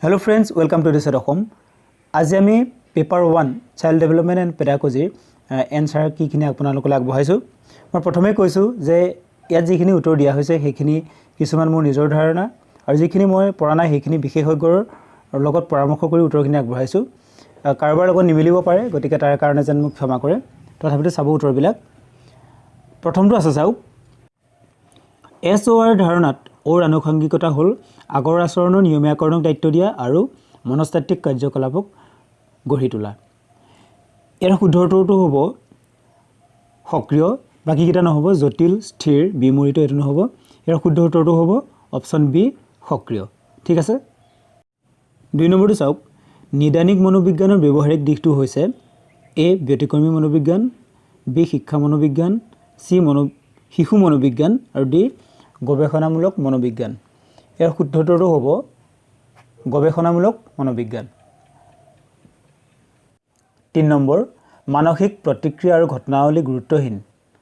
Hello friends, welcome to this Assam. আজি আমি paper 1 child development and pedagogy answer কিখিনি আপোনালোকলৈ আগবঢ়াইছো। মই প্ৰথমে কৈছো যে ইয়াত যিখিনি উত্তৰ দিয়া হৈছে সেইখিনি কিছুমান মোৰ নিজৰ ধাৰণা আৰু যিখিনি মই পঢ়া নাই সেইখিনি বিশেষজ্ঞৰ লগত পৰামৰ্শ কৰি উত্তৰখিনি আগবঢ়াইছো। কাৰোবাৰ লগত নিমিলিব পাৰে, গতিকে তাৰ কাৰণে যেন মোক ক্ষমা কৰে। তথাপিতো চাব উত্তৰবিলাক। প্ৰথমটো আছে চাওক, SOR ধাৰণাত ওৰ আনুষংগিকতা হ'ল আগৰ আচৰণৰ নিয়মীয়াকৰণক দায়িত্ব দিয়া আৰু মনস্তাত্ত্বিক কাৰ্যকলাপক গঢ়ি তোলা। ইয়াৰ শুদ্ধ উত্তৰটো হ'ব সক্ৰিয়, বাকীকেইটা নহ'ব, জটিল, স্থিৰ, বিমূৰিত এইটো নহ'ব। ইয়াৰ শুদ্ধ উত্তৰটো হ'ব অপশ্যন বি সক্ৰিয়। ঠিক আছে। 2 নম্বৰটো চাওক, নিদানিক মনোবিজ্ঞানৰ ব্যৱহাৰিক দিশটো হৈছে এ ব্যতিক্ৰমী মনোবিজ্ঞান, বি শিক্ষা মনোবিজ্ঞান, চি শিশু মনোবিজ্ঞান আৰু ডি গৱেষণামূলক মনোবিজ্ঞান। ইয়াৰ শুদ্ধ উত্তৰটো হ'ব গৱেষণামূলক মনোবিজ্ঞান। 3 নম্বৰ, মানসিক প্ৰতিক্ৰিয়া আৰু ঘটনাৱলী গুৰুত্বহীন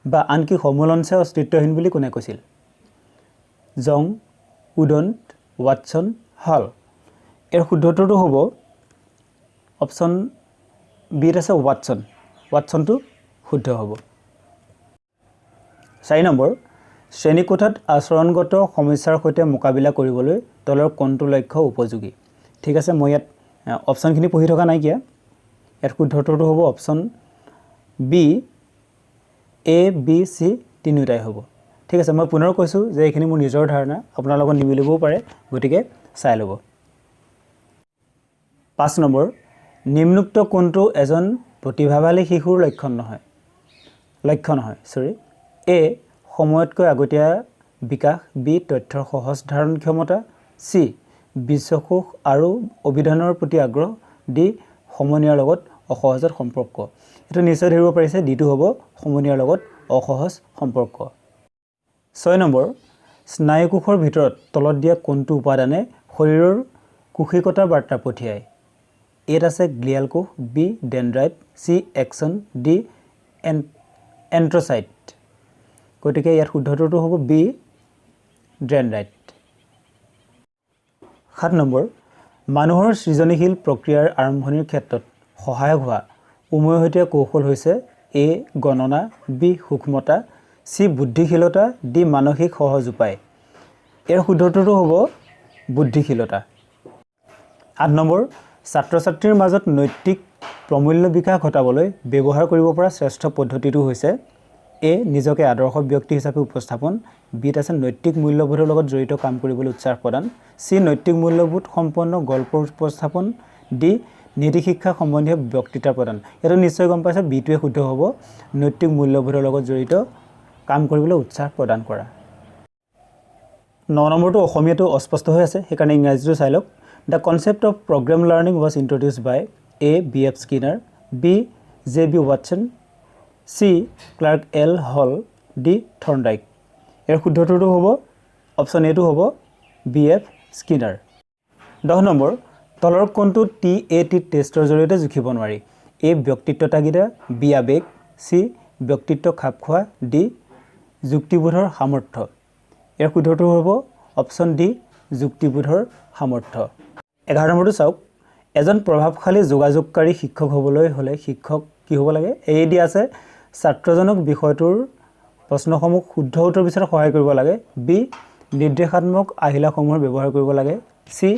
বা আনকি সমূলনছে অস্তিত্বহীন বুলি কোনে কৈছিল? জং, উডন্ট, ৱাটছন, হল। ইয়াৰ শুদ্ধ উত্তৰটো হ'ব অপশ্যন বিত আছে ৱাটছন। ৱাটছনটো শুদ্ধ হ'ব। 4 নম্বৰ, শ্ৰেণীকোঠাত আচৰণগত সমস্যাৰ সৈতে মোকাবিলা কৰিবলৈ তলৰ কোনটো লক্ষ্য উপযোগী? ঠিক আছে, মই ইয়াত অপশ্যনখিনি পঢ়ি থকা নাইকিয়া। ইয়াত শুদ্ধ উত্তৰটো হ'ব option B, A B C তিনিওটাই হ'ব। ঠিক আছে, মই পুনৰ কৈছোঁ যে এইখিনি মোৰ নিজৰ ধাৰণা, আপোনাৰ লগত নিমিলিবও পাৰে, গতিকে চাই ল'ব। 5 নম্বৰ, নিম্নোক্ত কোনটো এজন প্ৰতিভাশালী শিশুৰ লক্ষ্য নহয়। এ সময়তকৈ আগতীয়া বিকাশ, বি তথ্যৰ সহজ ধাৰণ ক্ষমতা, চি বিশ্বকোষ আৰু অভিধানৰ প্ৰতি আগ্ৰহ, ডি সমনীয়াৰ লগত অসহজত সম্পৰ্ক। এইটো নিশ্চয় ধৰিব পাৰিছে, ডিটো হ'ব সমনীয়াৰ লগত অসহজ সম্পৰ্ক। 6 নম্বৰ, স্নায়ুকোষৰ ভিতৰত তলত দিয়া কোনটো উপাদানে শৰীৰৰ কোষিকতাৰ বাৰ্তা পঠিয়ায়? এত আছে গ্লিয়াল কোষ, B dendrite, C axon, D enterocyte. গতিকে ইয়াৰ শুদ্ধ উত্তৰটো হ'ব বি ডেনড্ৰাইট। 7 নম্বৰ, মানুহৰ সৃজনীশীল প্ৰক্ৰিয়াৰ আৰম্ভণিৰ ক্ষেত্ৰত সহায়ক হোৱা উমৈহতীয়া কৌশল হৈছে এ গণনা, বি সূক্ষ্মতা, চি বুদ্ধিশীলতা, ডি মানসিক সহজ উপায়। ইয়াৰ শুদ্ধ উত্তৰটো হ'ব বুদ্ধিশীলতা। 8 নম্বৰ, ছাত্ৰ ছাত্ৰীৰ মাজত নৈতিক প্ৰমূল্য বিকাশ ঘটাবলৈ ব্যৱহাৰ কৰিব পৰা শ্ৰেষ্ঠ পদ্ধতিটো হৈছে এ নিজকে আদৰ্শ ব্যক্তি হিচাপে উপস্থাপন, বিত আছে নৈতিক মূল্যবোধৰ লগত জড়িত কাম কৰিবলৈ উৎসাহ প্ৰদান, চি নৈতিক মূল্যবোধ সম্পন্ন গল্পৰ উপস্থাপন, ডি নীতি শিক্ষা সম্বন্ধীয় বক্তৃতা প্ৰদান। এইটো নিশ্চয় গম পাইছে, বিটোৱে শুদ্ধ হ'ব নৈতিক মূল্যবোধৰ লগত জড়িত কাম কৰিবলৈ উৎসাহ প্ৰদান কৰা। 9 নম্বৰটো অসমীয়াটো অস্পষ্ট হৈ আছে, সেইকাৰণে ইংৰাজীটো চাই লওক। The concept of programme learning was introduced by A B F Skinner, B J B Watson, C Clark L Hull, D Thorndike. ইয়াৰ শুদ্ধ উত্তৰটো হ'ব অপশ্যন এটো হ'ব বি এফ স্কিনাৰ। 10 নম্বৰ, তলৰ কোনটো TAT টেষ্টৰ জৰিয়তে জুখিব নোৱাৰি? এ ব্যক্তিত্ব তাগিদা, বি আৱেগ, চি ব্যক্তিত্ব খাপ খোৱা, ডি যুক্তিবোধৰ সামৰ্থ্য। ইয়াৰ শুদ্ধ উত্তৰ হ'ব অপশ্যন ডি যুক্তিবোধৰ সামৰ্থ্য। 11 নম্বৰটো চাওক, এজন প্ৰভাৱশালী যোগাযোগকাৰী শিক্ষক হ'বলৈ হ'লে শিক্ষক কি হ'ব লাগে? এ দিয়া আছে ছাত্ৰজনক বিষয়টোৰ প্ৰশ্নসমূহ শুদ্ধ উত্তৰ বিচৰাত সহায় কৰিব লাগে, বি নিৰ্দেশাত্মক আহিলাসমূহৰ ব্যৱহাৰ কৰিব লাগে, চি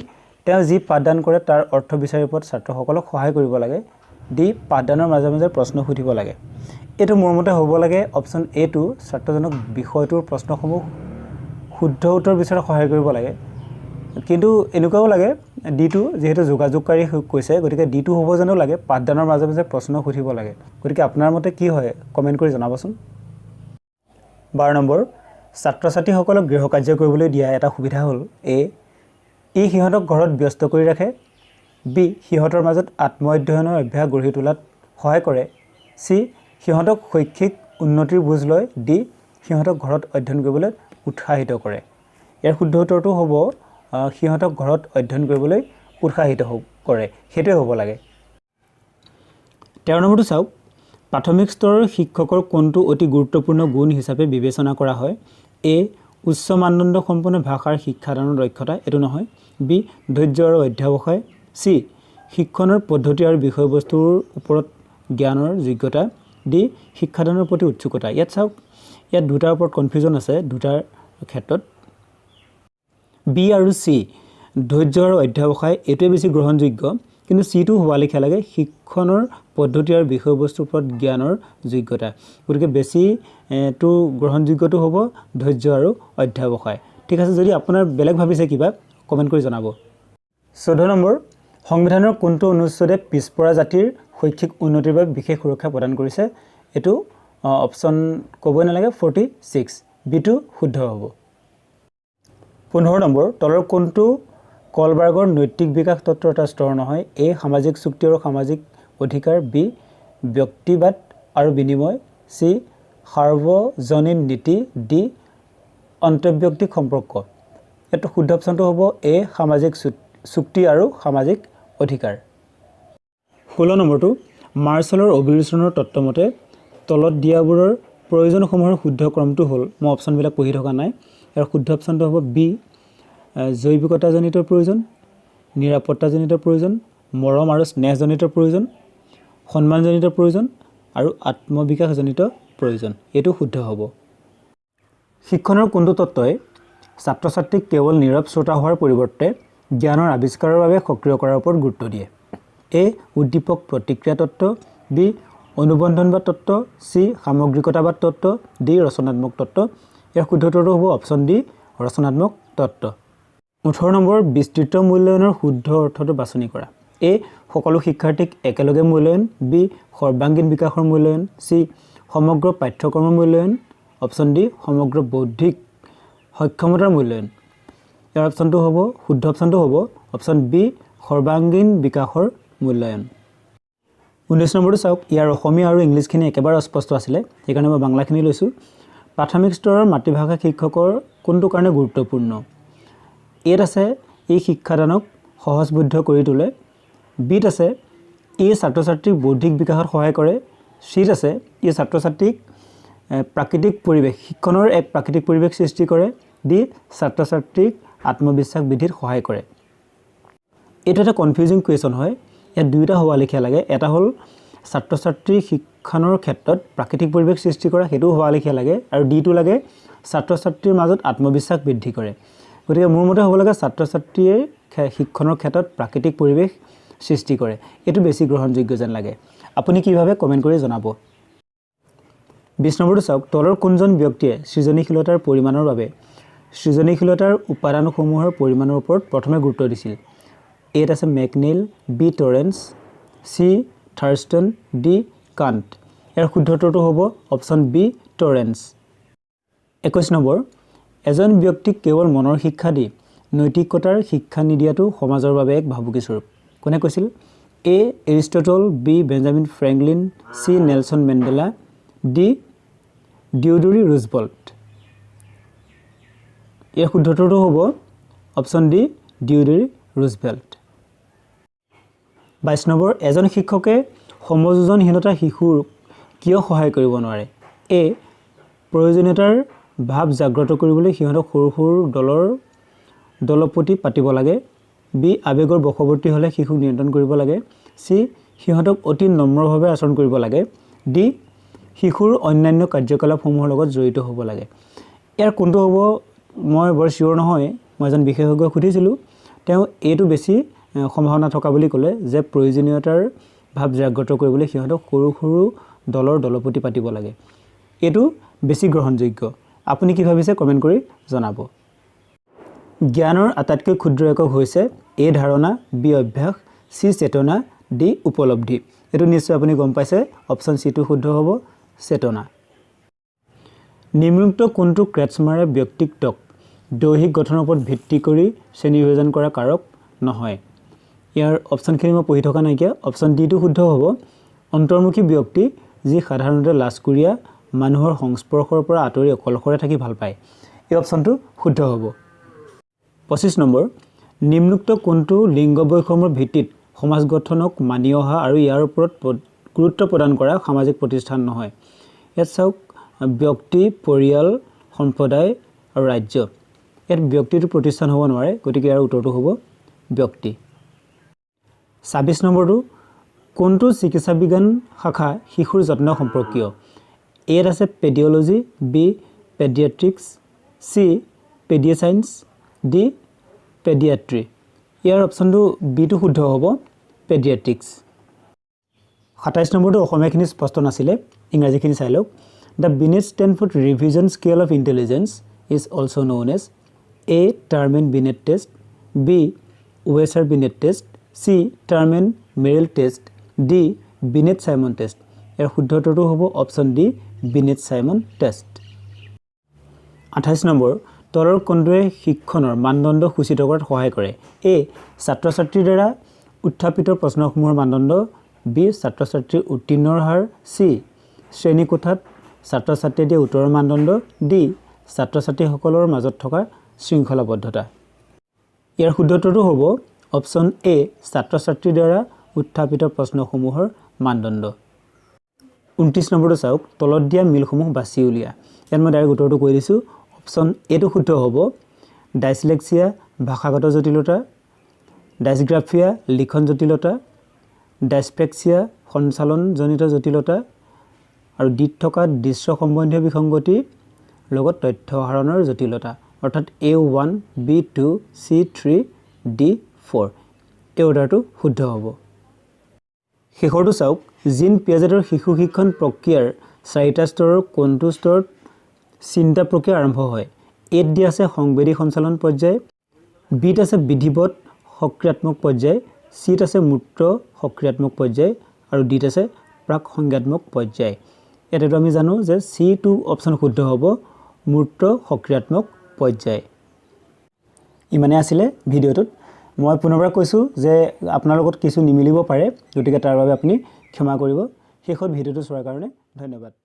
তেওঁ যি পাঠদান কৰে তাৰ অৰ্থ বিচাৰি পোৱাত ছাত্ৰসকলক সহায় কৰিব লাগে, ডি পাঠদানৰ মাজে মাজে প্ৰশ্ন সুধিব লাগে। এইটো মোৰ মতে হ'ব লাগে অপশ্যন এটো, ছাত্ৰজনক বিষয়টোৰ প্ৰশ্নসমূহ শুদ্ধ উত্তৰ বিচৰাত সহায় কৰিব লাগে। কিন্তু এনেকুৱাও লাগে ডিটো, যিহেতু যোগাযোগকাৰী কৈছে, গতিকে ডিটো হ'ব যেনো লাগে পাঠদানৰ মাজে মাজে প্ৰশ্ন সুধিব লাগে। গতিকে আপোনাৰ মতে কি হয় কমেণ্ট কৰি জনাবচোন। 12 নম্বৰ, ছাত্ৰ ছাত্ৰীসকলক গৃহকাৰ্য কৰিবলৈ দিয়া এটা সুবিধা হ'ল এ ই সিহঁতক ঘৰত ব্যস্ত কৰি ৰাখে, বি সিহঁতৰ মাজত আত্ম অধ্যয়নৰ অভ্যাস গঢ়ি তোলাত সহায় কৰে, চি সিহঁতক শৈক্ষিক উন্নতিৰ বুজ লয়, ডি সিহঁতক ঘৰত অধ্যয়ন কৰিবলৈ উৎসাহিত কৰে। ইয়াৰ শুদ্ধ উত্তৰটো হ'ব সিহঁতক ঘৰত অধ্যয়ন কৰিবলৈ উৎসাহিত কৰে, সেইটোৱে হ'ব লাগে। 13 নম্বৰটো চাওক, প্ৰাথমিক স্তৰৰ শিক্ষকৰ কোনটো অতি গুৰুত্বপূৰ্ণ গুণ হিচাপে বিবেচনা কৰা হয়? এ উচ্চ মানদণ্ড সম্পন্ন ভাষাৰ শিক্ষাদানৰ দক্ষতা এটো নহয় বি ধৈৰ্য আৰু অধ্যৱসায় সি শিক্ষণৰ পদ্ধতি আৰু বিষয়বস্তুৰ ওপৰত জ্ঞানৰ যোগ্যতা ডি শিক্ষাদানৰ প্ৰতি উৎসুকতা ইয়াত চাওক ইয়াত দুটাৰ ওপৰত কনফিউজন আছে দুটাৰ ক্ষেত্ৰত বি আৰু সি ধৈৰ্য আৰু অধ্যৱসায় এটোৱে বেছি গ্ৰহণযোগ্য কিন্তু সিটো হোৱা লিখা লাগে শিক্ষণৰ পদ্ধতি আৰু বিষয়বস্তুৰ ওপৰত জ্ঞানৰ যোগ্যতা গতিকে বেছি তো গ্ৰহণযোগ্যটো হ'ব ধৈৰ্য আৰু অধ্যৱসায় ঠিক আছে যদি আপোনাৰ বেলেগ ভাবিছে কিবা কমেন্ট কৰি জনাব 14 নম্বৰ সংবিধানৰ কোনটো অনুচ্ছেদে পিছপৰা জাতিৰ শৈক্ষিক উন্নতিৰ বাবে বিশেষ সুৰক্ষা প্ৰদান কৰিছে এটো অপচন ক'বই নালাগে 46 বিটো শুদ্ধ হ'ব 15 নম্বৰ তলৰ কোনটো কলবাৰ্গৰ নৈতিক বিকাশ তত্ত্বৰ এটা স্তৰ নহয় এ সামাজিক চুক্তি আৰু সামাজিক অধিকাৰ বি ব্যক্তিবাদ আৰু বিনিময় সি সাৰ্বজনীন নীতি ডি অন্তৰ্ব্যক্তিক সম্পৰ্ক এটো শুদ্ধ অপচনটো হ'ব এ সামাজিক চুক্তি আৰু সামাজিক অধিকাৰ 16 নম্বৰটো মাৰ্শলৰ অভিযোজনৰ তত্ত্বমতে তলত দিয়াবোৰৰ প্ৰয়োজনসমূহৰ শুদ্ধ ক্ৰমটো হ'ল মই অপচনবিলাক পঢ়ি থকা নাই ইয়াৰ শুদ্ধ অপচনটো হ'ব বি জৈৱিকতাজনিত প্ৰয়োজন নিৰাপত্তাজনিত প্ৰয়োজন মৰম আৰু স্নেহজনিত প্ৰয়োজন সন্মানজনিত প্ৰয়োজন আৰু আত্মবিকাশজনিত প্ৰয়োজন এটো শুদ্ধ হ'ব শিক্ষণৰ কোনটো তত্ত্বই ছাত্ৰ ছাত্ৰীক কেৱল নীৰৱ শ্ৰোতা হোৱাৰ পৰিৱৰ্তে জ্ঞানৰ আৱিষ্কাৰৰ বাবে সক্ৰিয় কৰাৰ ওপৰত গুৰুত্ব দিয়ে এ উদ্দীপক প্ৰতিক্ৰিয়া তত্ত্ব বি অনুবন্ধনবাদ তত্ত্ব সি সামগ্ৰিকতাবাদ তত্ত্ব ডি ৰচনাত্মক তত্ত্ব ইয়াৰ শুদ্ধ উত্তৰটো হ'ব অপচন ডি ৰচনাত্মক তত্ত্ব 18 নম্বৰ বিস্তৃত মূল্যায়নৰ শুদ্ধ অৰ্থটো বাছনি কৰা এ সকলো শিক্ষাৰ্থীক একেলগে মূল্যায়ন বি সৰ্বাংগীন বিকাশৰ মূল্যায়ন সি সমগ্ৰ পাঠ্যক্ৰমৰ মূল্যায়ন অপচন ডি সমগ্ৰ বৌদ্ধিক সক্ষমতাৰ মূল্যায়ন ইয়াৰ অপচনটো হ'ব শুদ্ধ অপচনটো হ'ব অপচন বি সৰ্বাংগীন বিকাশৰ মূল্যায়ন 19 নম্বৰটো চাওক ইয়াৰ অসমীয়া আৰু ইংলিছখিনি একেবাৰে অস্পষ্ট আছিল সেইকাৰণে মই বাংলাখিনি লৈছো প্ৰাথমিক স্তৰৰ মাতৃভাষা শিক্ষকৰ কোনটো কাৰণে গুৰুত্বপূৰ্ণ এত আছে এই শিক্ষাদানক সহজবোধ্য কৰি তোলে বিত আছে এই ছাত্ৰ ছাত্ৰীক বৌদ্ধিক বিকাশত সহায় কৰে সিত আছে এই ছাত্ৰ ছাত্ৰীক প্ৰাকৃতিক পৰিৱেশ শিক্ষণৰ এক প্ৰাকৃতিক পৰিৱেশ সৃষ্টি কৰে ডি ছাত্ৰ ছাত্ৰীক আত্মবিশ্বাস বৃদ্ধিত সহায় কৰে এটা এটা কনফিউজিং কোৱেশ্চন হয় ইয়াত দুইটা হোৱা লিখা লাগে এটা হ'ল ছাত্ৰ ছাত্ৰী শিক্ষণৰ ক্ষেত্ৰত প্ৰাকৃতিক পৰিৱেশ সৃষ্টি কৰা হেতু হোৱা লিখা লাগে আৰু ডিটো লাগে ছাত্ৰ ছাত্ৰীৰ মাজত আত্মবিশ্বাস বৃদ্ধি কৰে গতিকে মোৰ মতে হ'ব লাগে ছাত্ৰ ছাত্ৰীয়ে শিক্ষণৰ ক্ষেত্ৰত প্ৰাকৃতিক পৰিৱেশ সৃষ্টি কৰে এটো বেছি গ্ৰহণযোগ্য যেন লাগে আপুনি কিভাবে কমেন্ট কৰি জনাব 20 নম্বৰটো চাওক তলৰ কোনজন ব্যক্তিয়ে সৃজনীশীলতাৰ পৰিমাণৰ বাবে সৃজনীশীলতাৰ উপাদানসমূহৰ পৰিমাণৰ ওপৰত প্ৰথমে গুৰুত্ব দিছিল এত আছে মেকনিল বি টৰেন্স সি থাৰ্ষ্টন ডি কান্ট ইয়াৰ শুদ্ধ উত্তৰটো হ'ব অপচন বি টৰেন্স 21 নম্বৰ এজন ব্যক্তিক কেৱল মনৰ শিক্ষা দি নৈতিকতাৰ শিক্ষা নিদিয়াটো সমাজৰ বাবে এক ভাবুকি স্বৰূপ কোনে কৈছিল এ এৰিষ্টটল বি বেঞ্জামিন ফ্ৰেংকলিন সি নেলসন মেণ্ডেলা ডি ডিওডৰি ৰুজভেল্ট ইয়াৰ শুদ্ধ উত্তৰটো হ'ব অপচন ডি ডিওডৰি ৰুজভেল্ট 22 নম্বৰ এজন শিক্ষকে সমযোজনহীনতা শিশুৰ কিয় সহায় কৰিব নোৱাৰে এ প্ৰয়োজনীয়তাৰ ভাৱ জাগ্ৰত কৰিবলৈ সিহঁতক সৰু সৰু দলপতি পাতিব লাগে বি আবেগৰ বশৱৰ্তী হলে শিশুক নিয়ন্ত্ৰণ কৰিব লাগে সি সিহঁতক অতি নম্ৰভাৱে আচৰণ কৰিব লাগে ডি শিশুৰ অন্যান্য কাৰ্যকলাপসমূহৰ লগত জড়িত হ'ব লাগে ইয়াৰ কোনটো হ'ব মই বৰ চিয়ৰ নহয় মই এজন বিশেষজ্ঞক সুধিছিলো তেওঁ এটো বেছি সম্ভাৱনা থকা বুলি ক'লে যে প্ৰয়োজনীয়তাৰ ভাৱ জাগ্ৰত কৰিবলৈ সিহঁতক সৰু সৰু দলপতি পাতিব লাগে এটো বেছি গ্ৰহণযোগ্য আপুনি কি ভাবিছে কমেন্ট কৰি জনাব জ্ঞানৰ আটাইতকৈ ক্ষুদ্ৰ একক হৈছে এ ধাৰণা বি অভ্যাস সি চেতনা ডি উপলব্ধি এটো নিশ্চয় আপুনি গম পাইছে অপচন সি টো শুদ্ধ হ'ব চেতনা নিম্নোক্ত কোনটো ক্ৰেটছমাৰে ব্যক্তিত্বক দৈহিক গঠনৰ ওপৰত ভিত্তি কৰি শ্ৰেণীবিভাজন কৰা কাৰক নহয় ইয়াৰ অপচনখিনি মই পঢ়ি থকা নাইকিয়া অপচন ডি টো শুদ্ধ হ'ব অন্তৰ্মুখী ব্যক্তি যি সাধাৰণতে লাজকুৰীয়া মানুহৰ সংস্পৰ্শৰ পৰা আঁতৰি অকলশৰে থাকি ভাল পায় এই অপচনটো শুদ্ধ হ'ব 25 নম্বৰ নিম্নোক্ত কোনটো লিংগ বৈষম্যৰ ভিত্তিত সমাজ গঠনক মানি অহা আৰু ইয়াৰ ওপৰত গুৰুত্ব প্ৰদান কৰা সামাজিক প্ৰতিষ্ঠান নহয় ইয়াত চাওক ব্যক্তি পৰিয়াল সম্প্ৰদায় আৰু ৰাজ্য ইয়াত ব্যক্তিটো প্ৰতিষ্ঠান হ'ব নোৱাৰে গতিকে ইয়াৰ উত্তৰটো হ'ব ব্যক্তি ২৬ নম্বৰটো কোনটো চিকিৎসা বিজ্ঞান শাখা শিশুৰ যত্ন সম্পৰ্কীয় এত আছে পেডিঅলজি বি পেডিয়াট্ৰিক্স সি পেডিয়াসায়েন্স ডি পেডিয়াট্ৰি ইয়াৰ অপশ্যনটো বিটো শুদ্ধ হ'ব পেডিয়াট্ৰিক্স ২৭ নম্বৰটো অসমীয়াখিনি স্পষ্ট নাছিলে ইংৰাজীখিনি চাই লওক the Binet Stanford revision scale of intelligence is also' known as A Terman Binet test B Wechsler Binet test C Terman Merrill test D Binet Simon test ইয়াৰ শুদ্ধ উত্তৰটো হ'ব option D Binet Simon test ২৮ নম্বৰ তলৰ কোনটোৱে শিক্ষণৰ মানদণ্ড সূচিত কৰাত সহায় কৰে এ ছাত্ৰ ছাত্ৰীৰ দ্বাৰা উত্থাপিত প্ৰশ্নসমূহৰ মানদণ্ড বি ছাত্ৰ ছাত্ৰীৰ উত্তীৰ্ণৰ হাৰ চি শ্ৰেণীকোঠাত ছাত্ৰ ছাত্ৰীয়ে দিয়া উত্তৰৰ মানদণ্ড ডি ছাত্ৰ ছাত্ৰীসকলৰ মাজত থকা শৃংখলাবদ্ধতা ইয়াৰ শুদ্ধ উত্তৰটো হ'ব অপশ্যন এ ছাত্ৰ ছাত্ৰীৰ দ্বাৰা উত্থাপিত প্ৰশ্নসমূহৰ মানদণ্ড ২৯ নম্বৰটো চাওক তলত দিয়া মিলসমূহ বাছি উলিয়া ইয়াত মই ডাইৰেক্ট উত্তৰটো কৈ দিছোঁ অপশ্যন এটো শুদ্ধ হ'ব ডাইছলেক্সিয়া ভাষাগত জটিলতা ডাইছগ্ৰাফিয়া লিখন জটিলতা ডাইছপ্ৰেক্সিয়া সঞ্চালনজনিত জটিলতা আৰু ডিত থকা দৃশ্য সম্বন্ধীয় বিসংগতি লগত তথ্য আহৰণৰ জটিলতা অৰ্থাৎ A1 B2 C3 D4 এই অৰ্ডাৰটো শুদ্ধ হ'ব শেষৰটো চাওক জিন পিয়াজেটৰ শিশু শিক্ষণ প্ৰক্ৰিয়াৰ ৪টা স্তৰৰ কোনটো স্তৰত চিন্তা প্ৰক্ৰিয়া আৰম্ভ হয় এত দিয়া আছে সংবেদী সঞ্চালন পৰ্যায় বিত আছে বিধিবদ্ধ সক্ৰিয়াত্মক পৰ্যায় চিত আছে মূৰ্ত সক্ৰিয়াত্মক পৰ্যায় আৰু ডিত আছে প্ৰাক সংজ্ঞাত্মক পৰ্যায় এটাটো আমি জানো যে C2 অপশ্যন শুদ্ধ হ'ব মূৰ্ত সক্ৰিয়াত্মক পৰ্যায় ইমানে আছিলে ভিডিঅ'টোত মই পুনৰবাৰ কৈছোঁ যে আপোনাৰ লগত কিছু নিমিলিব পাৰে গতিকে তাৰ বাবে আপুনি ক্ষমা কৰিব শেষত ভিডিঅ'টো চোৱাৰ কাৰণে ধন্যবাদ